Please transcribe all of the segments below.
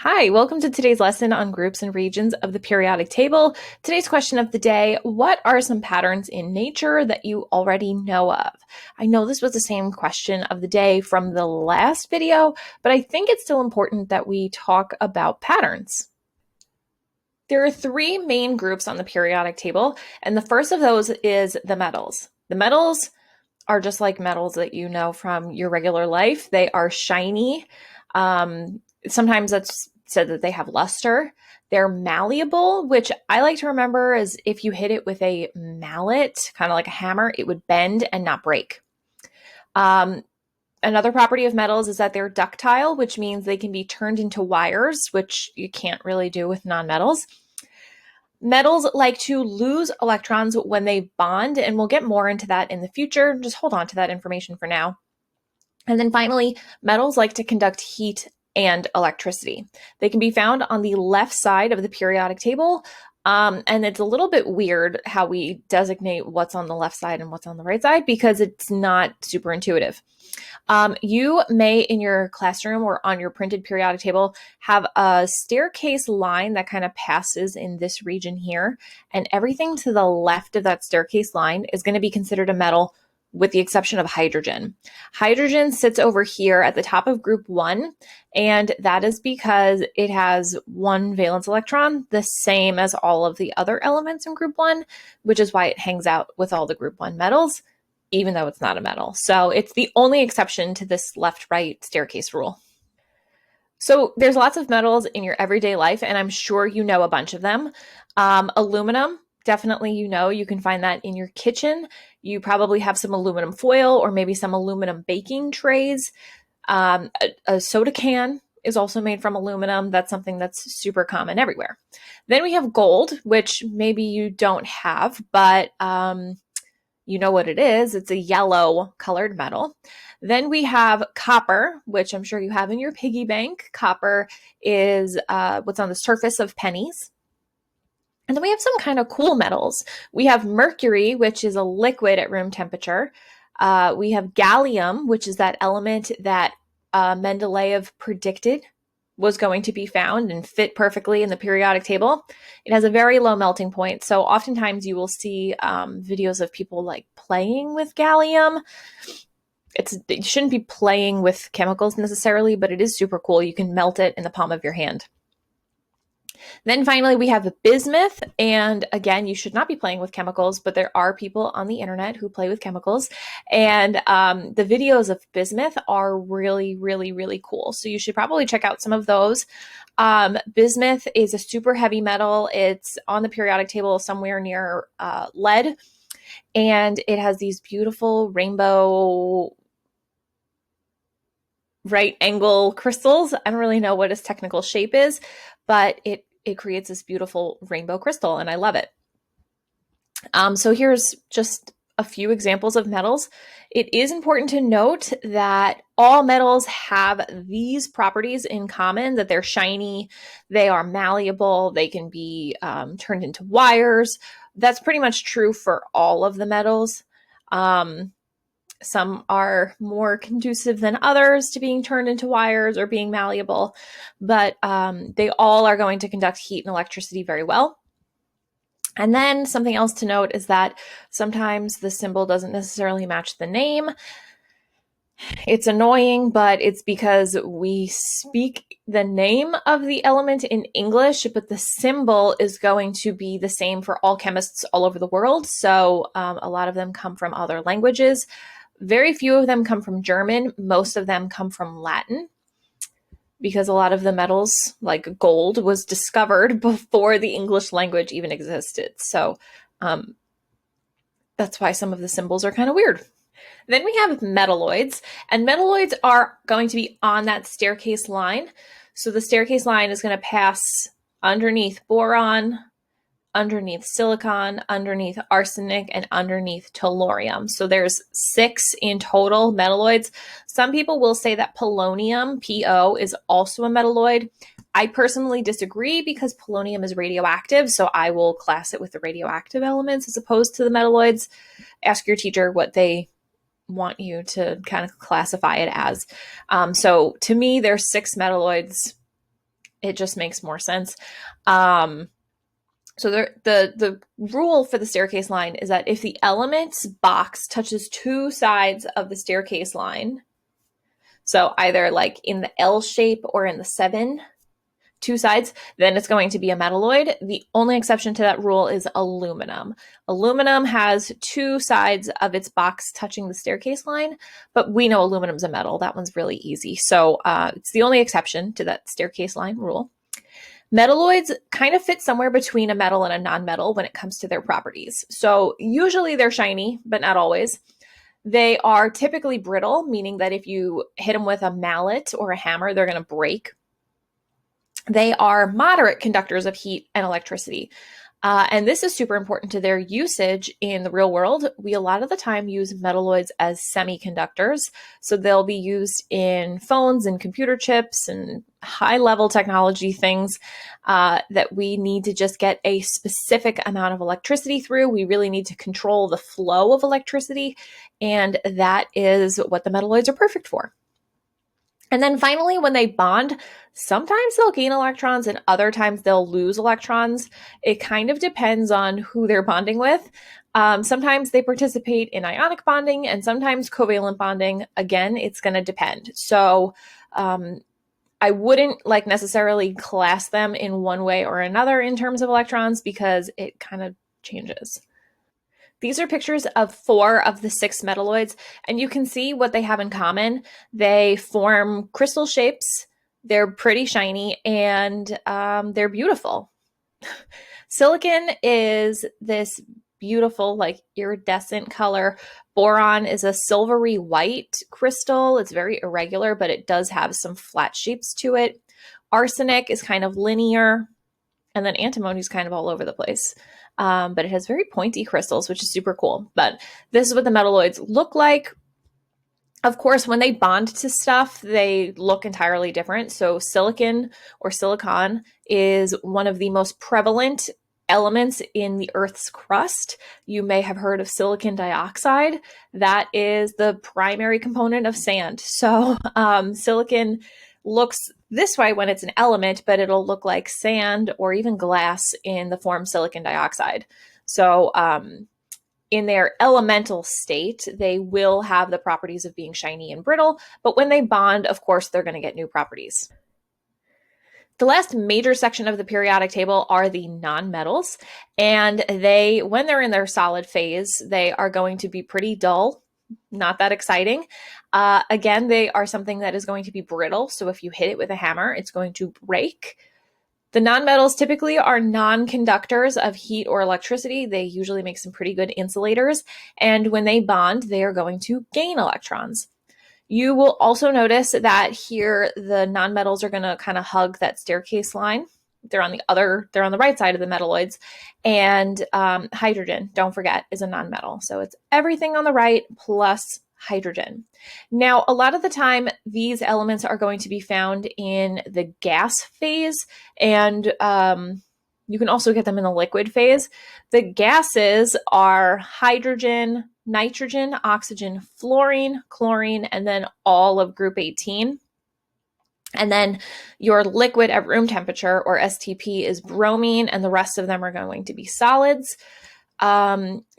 Hi, welcome to today's lesson on groups and regions of the periodic table. Today's question of the day, what are some patterns in nature that you already know of? I know this was the same question of the day from the last video, but I think it's still important that we talk about patterns. There are three main groups on the periodic table, and the first of those is the metals. The metals are just like metals that you know from your regular life. They are shiny. Sometimes that's said that they have luster. They're malleable, which I like to remember as if you hit it with a mallet, kind of like a hammer, it would bend and not break. Another property of metals is that they're ductile, which means they can be turned into wires, which you can't really do with nonmetals. Metals like to lose electrons when they bond, and we'll get more into that in the future. Just hold on to that information for now. And then finally, metals like to conduct heat and electricity. They can be found on the left side of the periodic table. And it's a little bit weird how we designate what's on the left side and what's on the right side because it's not super intuitive. You may, in your classroom or on your printed periodic table, have a staircase line that kind of passes in this region here. And everything to the left of that staircase line is going to be considered a metal, with the exception of hydrogen. Hydrogen sits over here at the top of group 1, and that is because it has one valence electron, the same as all of the other elements in group 1, which is why it hangs out with all the group 1 metals, even though it's not a metal. So it's the only exception to this left-right staircase rule. So there's lots of metals in your everyday life, and I'm sure you know a bunch of them. Aluminum, definitely you can find that in your kitchen. You probably have some aluminum foil or maybe some aluminum baking trays. A soda can is also made from aluminum. That's something that's super common everywhere. Then we have gold, which maybe you don't have, but you know what it is. It's a yellow colored metal. Then we have copper, which I'm sure you have in your piggy bank. Copper is what's on the surface of pennies. And then we have some kind of cool metals. We have mercury, which is a liquid at room temperature. We have gallium, which is that element that Mendeleev predicted was going to be found and fit perfectly in the periodic table. It has a very low melting point. So oftentimes you will see videos of people like playing with gallium. You shouldn't be playing with chemicals necessarily, but it is super cool. You can melt it in the palm of your hand. Then finally, we have bismuth. And again, you should not be playing with chemicals, but there are people on the internet who play with chemicals. And the videos of bismuth are really, really, really cool. So you should probably check out some of those. Bismuth is a super heavy metal. It's on the periodic table somewhere near lead. And it has these beautiful rainbow right angle crystals. I don't really know what its technical shape is, but it creates this beautiful rainbow crystal, and I love it. So here's just a few examples of metals. It is important to note that all metals have these properties in common, that they're shiny, they are malleable, they can be turned into wires. That's pretty much true for all of the metals. Some are more conducive than others to being turned into wires or being malleable, but they all are going to conduct heat and electricity very well. And then something else to note is that sometimes the symbol doesn't necessarily match the name. It's annoying, but it's because we speak the name of the element in English, but the symbol is going to be the same for all chemists all over the world. So a lot of them come from other languages. Very few of them come from German. Most of them come from Latin, because a lot of the metals, like gold, was discovered before the English language even existed. So that's why some of the symbols are kind of weird. Then we have metalloids, and metalloids are going to be on that staircase line. So the staircase line is going to pass underneath boron, underneath silicon, underneath arsenic, and underneath tellurium. So there's 6 in total metalloids. Some people will say that polonium, PO, is also a metalloid. I personally disagree because polonium is radioactive, so I will class it with the radioactive elements as opposed to the metalloids. Ask your teacher what they want you to kind of classify it as. So to me, there's 6 metalloids It just makes more sense. So the rule for the staircase line is that if the elements box touches two sides of the staircase line, so either like in the L shape or in the 7, two sides, then it's going to be a metalloid. The only exception to that rule is aluminum. Aluminum has two sides of its box touching the staircase line, but we know aluminum's a metal. That one's really easy. So it's the only exception to that staircase line rule. Metalloids kind of fit somewhere between a metal and a non-metal when it comes to their properties. So usually they're shiny, but not always. They are typically brittle, meaning that if you hit them with a mallet or a hammer, they're going to break. They are moderate conductors of heat and electricity. And this is super important to their usage in the real world. We a lot of the time use metalloids as semiconductors. So they'll be used in phones and computer chips and high level technology things that we need to just get a specific amount of electricity through. We really need to control the flow of electricity. And that is what the metalloids are perfect for. And then finally, when they bond, sometimes they'll gain electrons and other times they'll lose electrons. It kind of depends on who they're bonding with. Sometimes they participate in ionic bonding and sometimes covalent bonding. Again, it's going to depend. So I wouldn't like necessarily class them in one way or another in terms of electrons because it kind of changes. These are pictures of 4 of the 6 metalloids, and you can see what they have in common. They form crystal shapes, they're pretty shiny, and they're beautiful. Silicon is this beautiful, like iridescent color. Boron is a silvery white crystal. It's very irregular, but it does have some flat shapes to it. Arsenic is kind of linear, and then antimony is kind of all over the place. But it has very pointy crystals, which is super cool. But this is what the metalloids look like. Of course, when they bond to stuff, they look entirely different. So silicon or silicon is one of the most prevalent elements in the Earth's crust. You may have heard of silicon dioxide. That is the primary component of sand. So silicon looks this way when it's an element, but it'll look like sand or even glass in the form silicon dioxide. So in their elemental state, they will have the properties of being shiny and brittle, but when they bond, of course, they're going to get new properties. The last major section of the periodic table are the nonmetals, and when they're in their solid phase, they are going to be pretty dull, not that exciting. Again, they are something that is going to be brittle. So if you hit it with a hammer, it's going to break. The nonmetals typically are non-conductors of heat or electricity. They usually make some pretty good insulators. And when they bond, they are going to gain electrons. You will also notice that here, the nonmetals are going to kind of hug that staircase line. They're on the right side of the metalloids. And hydrogen, don't forget, is a nonmetal. So it's everything on the right plus hydrogen. Now, a lot of the time, these elements are going to be found in the gas phase, and you can also get them in the liquid phase. The gases are hydrogen, nitrogen, oxygen, fluorine, chlorine, and then all of group 18. And then your liquid at room temperature, or STP, is bromine, and the rest of them are going to be solids.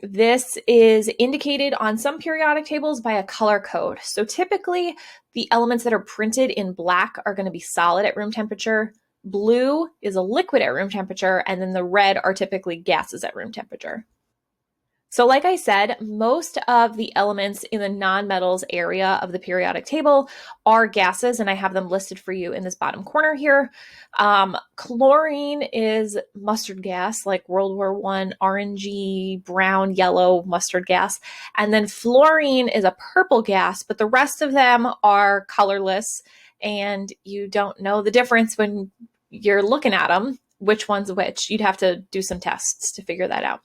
This is indicated on some periodic tables by a color code. So typically, the elements that are printed in black are going to be solid at room temperature. Blue is a liquid at room temperature, and then the red are typically gases at room temperature. So like I said, most of the elements in the nonmetals area of the periodic table are gases, and I have them listed for you in this bottom corner here. Chlorine is mustard gas, like World War I, orangey, brown, yellow mustard gas. And then fluorine is a purple gas, but the rest of them are colorless, and you don't know the difference when you're looking at them. Which one's which. You'd have to do some tests to figure that out.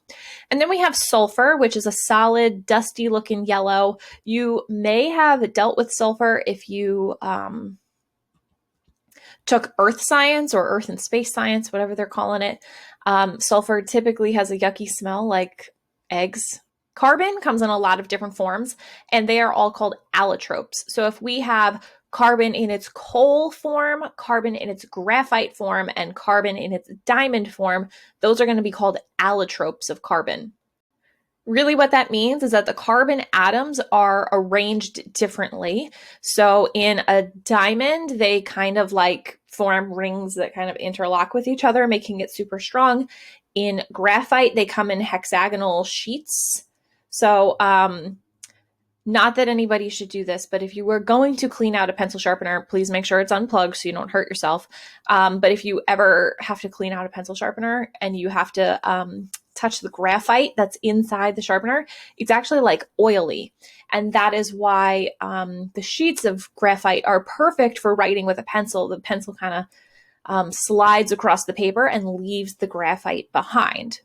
And then we have sulfur, which is a solid, dusty looking yellow. You may have dealt with sulfur if you took earth science or earth and space science, whatever they're calling it. Sulfur typically has a yucky smell like eggs. Carbon comes in a lot of different forms, and they are all called allotropes. So if we have carbon in its coal form, carbon in its graphite form, and carbon in its diamond form. Those are going to be called allotropes of carbon. Really what that means is that the carbon atoms are arranged differently. So in a diamond, they kind of like form rings that kind of interlock with each other, making it super strong. In graphite, they come in hexagonal sheets. So not that anybody should do this, but if you were going to clean out a pencil sharpener, please make sure it's unplugged so you don't hurt yourself. But if you ever have to clean out a pencil sharpener and you have to touch the graphite that's inside the sharpener, it's actually like oily. And that is why the sheets of graphite are perfect for writing with a pencil. The pencil kind of slides across the paper and leaves the graphite behind.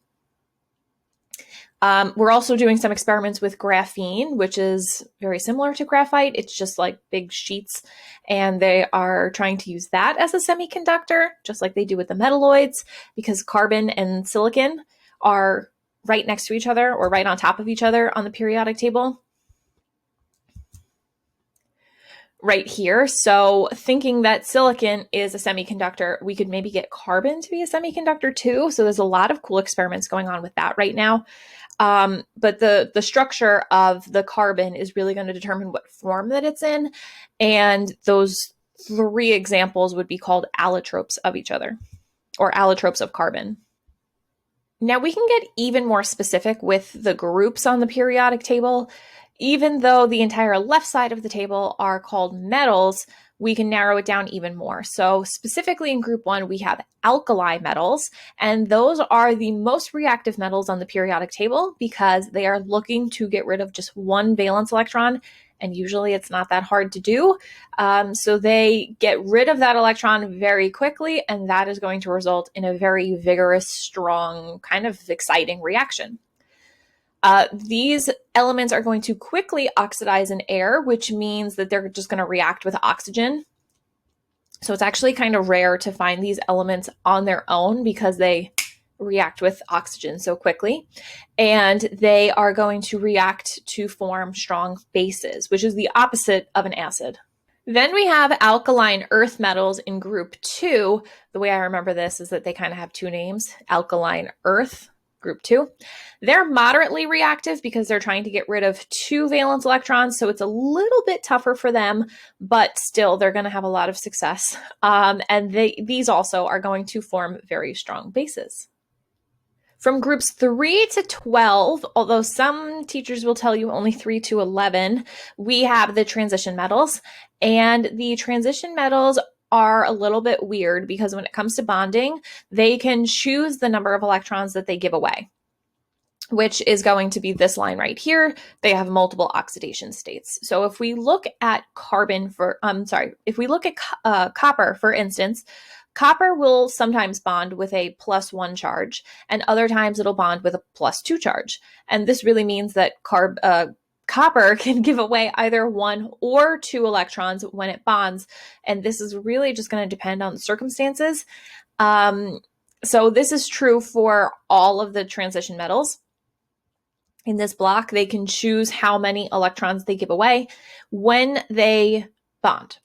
We're also doing some experiments with graphene, which is very similar to graphite. It's just like big sheets, and they are trying to use that as a semiconductor, just like they do with the metalloids, because carbon and silicon are right next to each other or right on top of each other on the periodic table. Right here. So thinking that silicon is a semiconductor, we could maybe get carbon to be a semiconductor too. So there's a lot of cool experiments going on with that right now. But the structure of the carbon is really going to determine what form that it's in. And those three examples would be called allotropes of each other, or allotropes of carbon. Now we can get even more specific with the groups on the periodic table. Even though the entire left side of the table are called metals, we can narrow it down even more. So specifically in group 1, we have alkali metals, and those are the most reactive metals on the periodic table because they are looking to get rid of just one valence electron, and usually it's not that hard to do. So they get rid of that electron very quickly, and that is going to result in a very vigorous, strong, kind of exciting reaction. These elements are going to quickly oxidize in air, which means that they're just going to react with oxygen. So it's actually kind of rare to find these elements on their own because they react with oxygen so quickly. And they are going to react to form strong bases, which is the opposite of an acid. Then we have alkaline earth metals in group 2. The way I remember this is that they kind of have two names, alkaline earth. Group 2. They're moderately reactive because they're trying to get rid of two valence electrons, so it's a little bit tougher for them, but still they're going to have a lot of success. And these also are going to form very strong bases. From groups 3 to 12, although some teachers will tell you only 3 to 11, we have the transition metals, and the transition metals are a little bit weird because when it comes to bonding, they can choose the number of electrons that they give away, which is going to be this line right here. They have multiple oxidation states. So if we look at copper, for instance, copper will sometimes bond with a +1 charge, and other times it'll bond with a +2 charge. And this really means that copper can give away either 1 or 2 electrons when it bonds, and this is really just going to depend on the circumstances. So this is true for all of the transition metals. In this block, they can choose how many electrons they give away when they bond.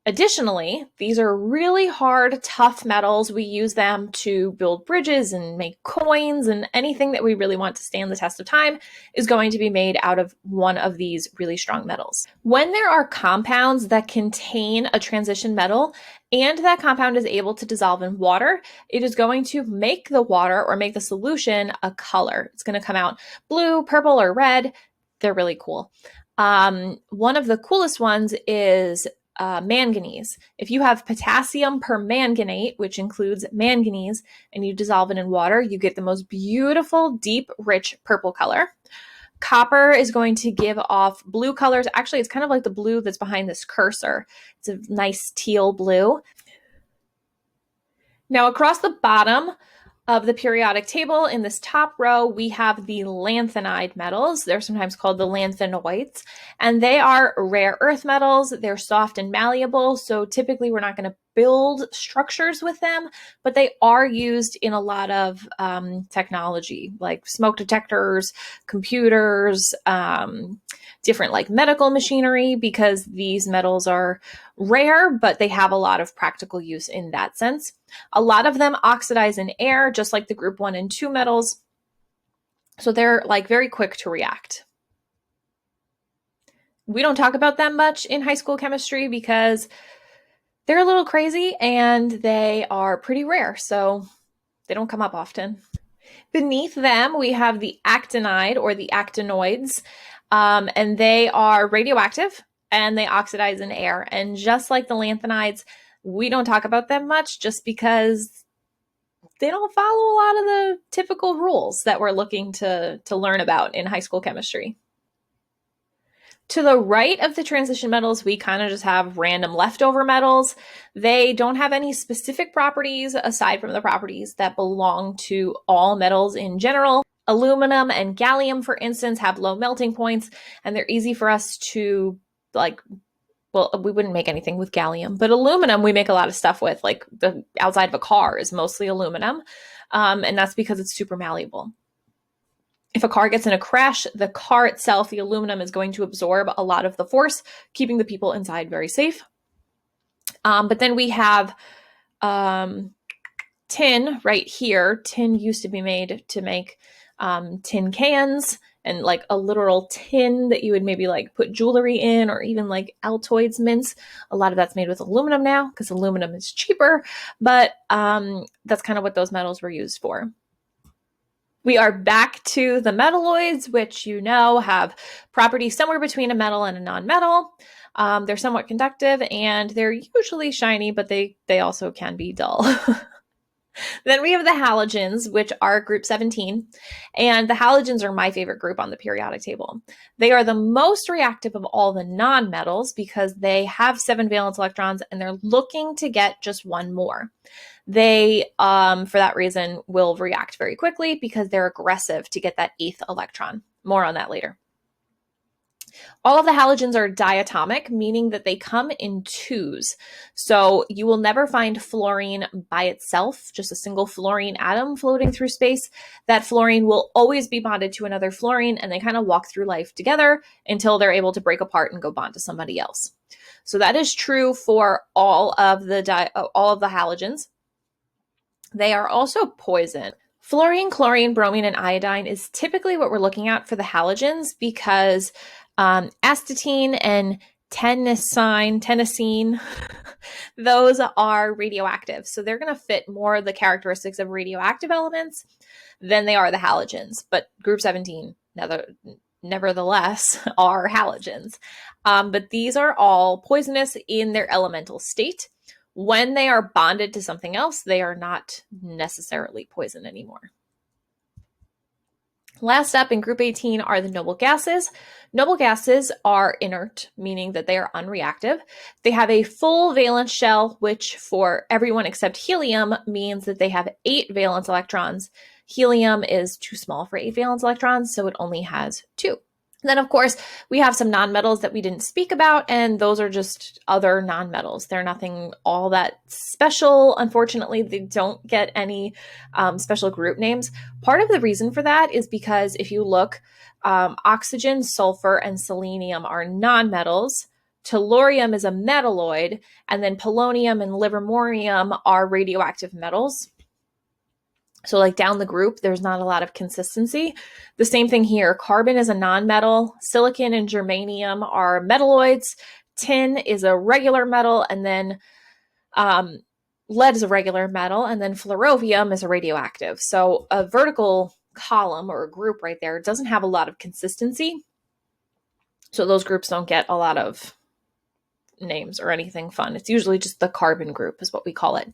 Additionally, these are really hard, tough metals. We use them to build bridges and make coins, and anything that we really want to stand the test of time is going to be made out of one of these really strong metals. When there are compounds that contain a transition metal and that compound is able to dissolve in water, it is going to make the water or make the solution a color. It's going to come out blue, purple, or red. They're really cool. One of the coolest ones is manganese. If you have potassium permanganate, which includes manganese, and you dissolve it in water, you get the most beautiful, deep, rich purple color. Copper is going to give off blue colors. Actually, it's kind of like the blue that's behind this cursor. It's a nice teal blue. Now, across the bottom of the periodic table, in this top row, we have the lanthanide metals. They're sometimes called the lanthanoids, and they are rare earth metals. They're soft and malleable, so typically we're not going to build structures with them, but they are used in a lot of technology, like smoke detectors, computers, different like medical machinery, because these metals are rare, but they have a lot of practical use in that sense. A lot of them oxidize in air, just like the group 1 and 2 metals. So they're like very quick to react. We don't talk about them much in high school chemistry because they're a little crazy and they are pretty rare, so they don't come up often. Beneath them, we have the actinide or the actinoids, and they are radioactive and they oxidize in air. And just like the lanthanides, we don't talk about them much just because they don't follow a lot of the typical rules that we're looking to learn about in high school chemistry. To the right of the transition metals, we kind of just have random leftover metals. They don't have any specific properties aside from the properties that belong to all metals in general. Aluminum and gallium, for instance, have low melting points, and they're easy for us to, like, well, we wouldn't make anything with gallium, but aluminum we make a lot of stuff with, like the outside of a car is mostly aluminum, and that's because it's super malleable. If a car gets in a crash, the car itself, the aluminum, is going to absorb a lot of the force, keeping the people inside very safe. But then we have tin right here. Tin used to be made to make tin cans and like a literal tin that you would maybe like put jewelry in, or even like Altoids mints. A lot of that's made with aluminum now because aluminum is cheaper, but that's kind of what those metals were used for. We are back to the metalloids, which you know have properties somewhere between a metal and a non-metal. They're somewhat conductive and they're usually shiny, but they also can be dull. Then we have the halogens, which are group 17. And the halogens are my favorite group on the periodic table. They are the most reactive of all the non-metals because they have 7 valence electrons and they're looking to get just one more. They, for that reason, will react very quickly because they're aggressive to get that 8th electron. More on that later. All of the halogens are diatomic, meaning that they come in twos. So you will never find fluorine by itself, just a single fluorine atom floating through space. That fluorine will always be bonded to another fluorine, and they kind of walk through life together until they're able to break apart and go bond to somebody else. So that is true for all of the halogens. They are also poison. Fluorine, chlorine, bromine, and iodine is typically what we're looking at for the halogens because astatine and tennessine, those are radioactive. So they're going to fit more the characteristics of radioactive elements than they are the halogens. But group 17, nevertheless, are halogens. But these are all poisonous in their elemental state. When they are bonded to something else, they are not necessarily poison anymore. Last up in group 18 are the noble gases. Noble gases are inert, meaning that they are unreactive. They have a full valence shell, which for everyone except helium means that they have 8 valence electrons. Helium is too small for 8 valence electrons, so it only has 2. Then, of course, we have some nonmetals that we didn't speak about, and those are just other nonmetals. They're nothing all that special. Unfortunately, they don't get any special group names. Part of the reason for that is because if you look, oxygen, sulfur, and selenium are nonmetals. Tellurium is a metalloid, and then polonium and livermorium are radioactive metals. So like down the group, there's not a lot of consistency. The same thing here. Carbon is a nonmetal. Silicon and germanium are metalloids. Tin is a regular metal. And then lead is a regular metal. And then flerovium is a radioactive. So a vertical column or a group right there doesn't have a lot of consistency. So those groups don't get a lot of names or anything fun. It's usually just the carbon group is what we call it.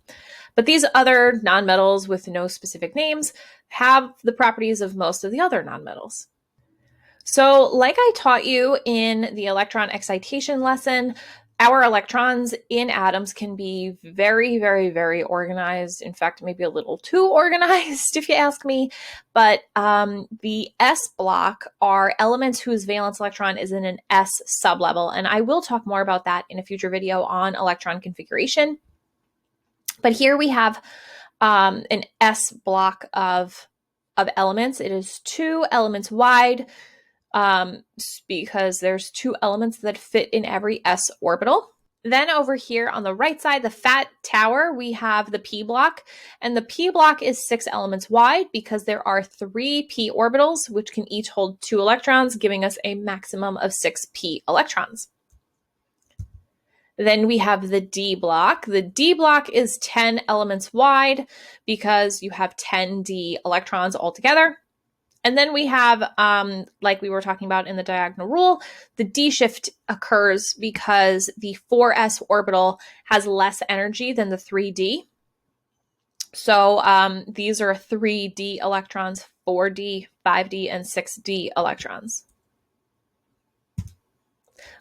But these other nonmetals with no specific names have the properties of most of the other nonmetals. So like I taught you in the electron excitation lesson, our electrons in atoms can be very, very, very organized. In fact, maybe a little too organized, if you ask me. But the S block are elements whose valence electron is in an S sublevel. And I will talk more about that in a future video on electron configuration. But here we have an S block of elements. It is 2 elements wide because there's 2 elements that fit in every S orbital. Then over here on the right side, the fat tower, we have the P block, and the P block is 6 elements wide because there are 3 P orbitals, which can each hold 2 electrons, giving us a maximum of 6 P electrons. Then we have the D block. The D block is 10 elements wide because you have 10 D electrons altogether. And then we have, like we were talking about in the diagonal rule, the D shift occurs because the 4s orbital has less energy than the 3D. So these are 3D electrons, 4D, 5D, and 6D electrons.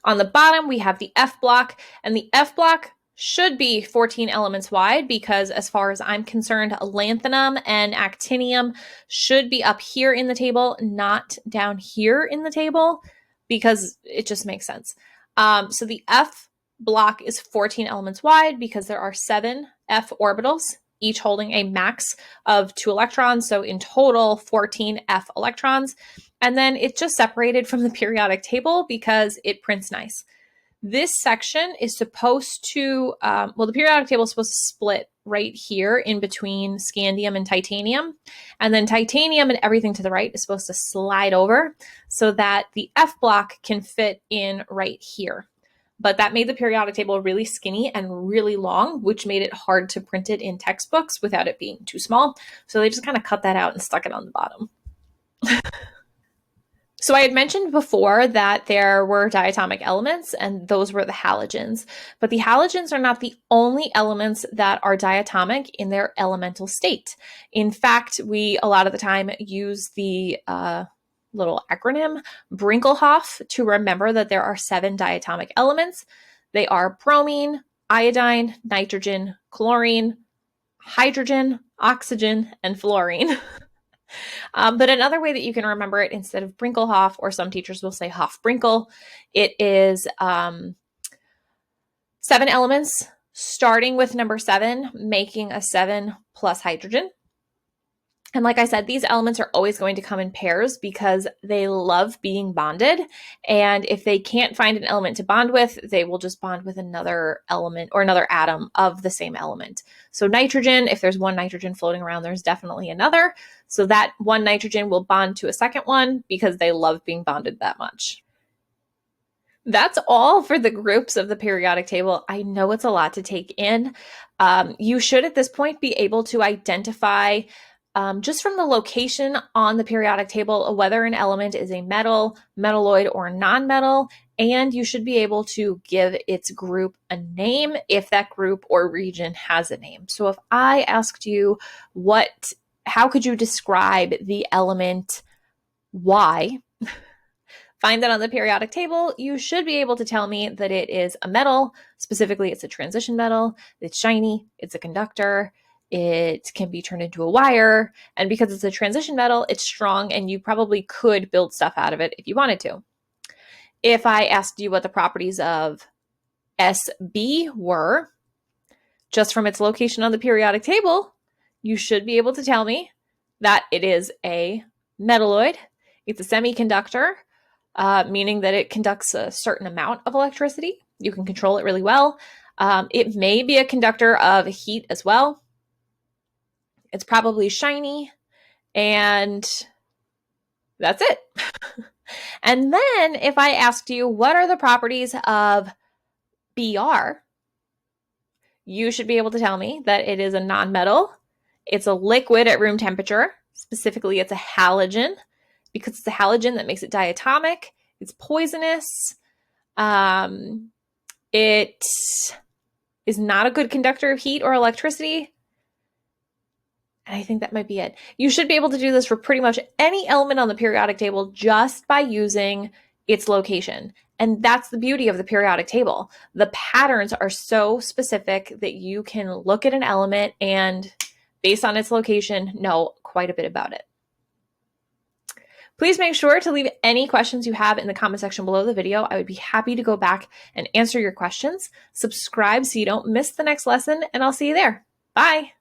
On the bottom, we have the F block, and the F block should be 14 elements wide because as far as I'm concerned, lanthanum and actinium should be up here in the table, not down here in the table, because it just makes sense. So the F block is 14 elements wide because there are 7 F orbitals, each holding a max of 2 electrons. So in total, 14 F electrons. And then it's just separated from the periodic table because it prints nice. This section is supposed to, the periodic table is supposed to split right here in between scandium and titanium. And then titanium and everything to the right is supposed to slide over so that the F block can fit in right here. But that made the periodic table really skinny and really long, which made it hard to print it in textbooks without it being too small. So they just kind of cut that out and stuck it on the bottom. So I had mentioned before that there were diatomic elements, and those were the halogens. But the halogens are not the only elements that are diatomic in their elemental state. In fact, we a lot of the time use the little acronym Brinkelhoff to remember that there are 7 diatomic elements. They are bromine, iodine, nitrogen, chlorine, hydrogen, oxygen, and fluorine. But another way that you can remember it, instead of Brinkelhoff, or some teachers will say Hoff-Brinkel, it is 7 elements, starting with number 7, making a 7 plus hydrogen. And like I said, these elements are always going to come in pairs because they love being bonded. And if they can't find an element to bond with, they will just bond with another element or another atom of the same element. So nitrogen, if there's one nitrogen floating around, there's definitely another. So that one nitrogen will bond to a second one because they love being bonded that much. That's all for the groups of the periodic table. I know it's a lot to take in. You should at this point be able to identify just from the location on the periodic table whether an element is a metal, metalloid, or non-metal, and you should be able to give its group a name if that group or region has a name. So if I asked you how could you describe the element Y? Find that on the periodic table, you should be able to tell me that it is a metal. Specifically, it's a transition metal, it's shiny, it's a conductor, it can be turned into a wire, and because it's a transition metal, it's strong, and you probably could build stuff out of it if you wanted to. If I asked you what the properties of SB were, just from its location on the periodic table, you should be able to tell me that it is a metalloid. It's a semiconductor, meaning that it conducts a certain amount of electricity. You can control it really well. It may be a conductor of heat as well. It's probably shiny, and that's it. And then if I asked you, what are the properties of Br? You should be able to tell me that it is a nonmetal. It's a liquid at room temperature. Specifically, it's a halogen. Because it's a halogen that makes it diatomic. It's poisonous. It is not a good conductor of heat or electricity. And I think that might be it. You should be able to do this for pretty much any element on the periodic table just by using its location. And that's the beauty of the periodic table. The patterns are so specific that you can look at an element and, based on its location, know quite a bit about it. Please make sure to leave any questions you have in the comment section below the video. I would be happy to go back and answer your questions. Subscribe so you don't miss the next lesson, and I'll see you there. Bye.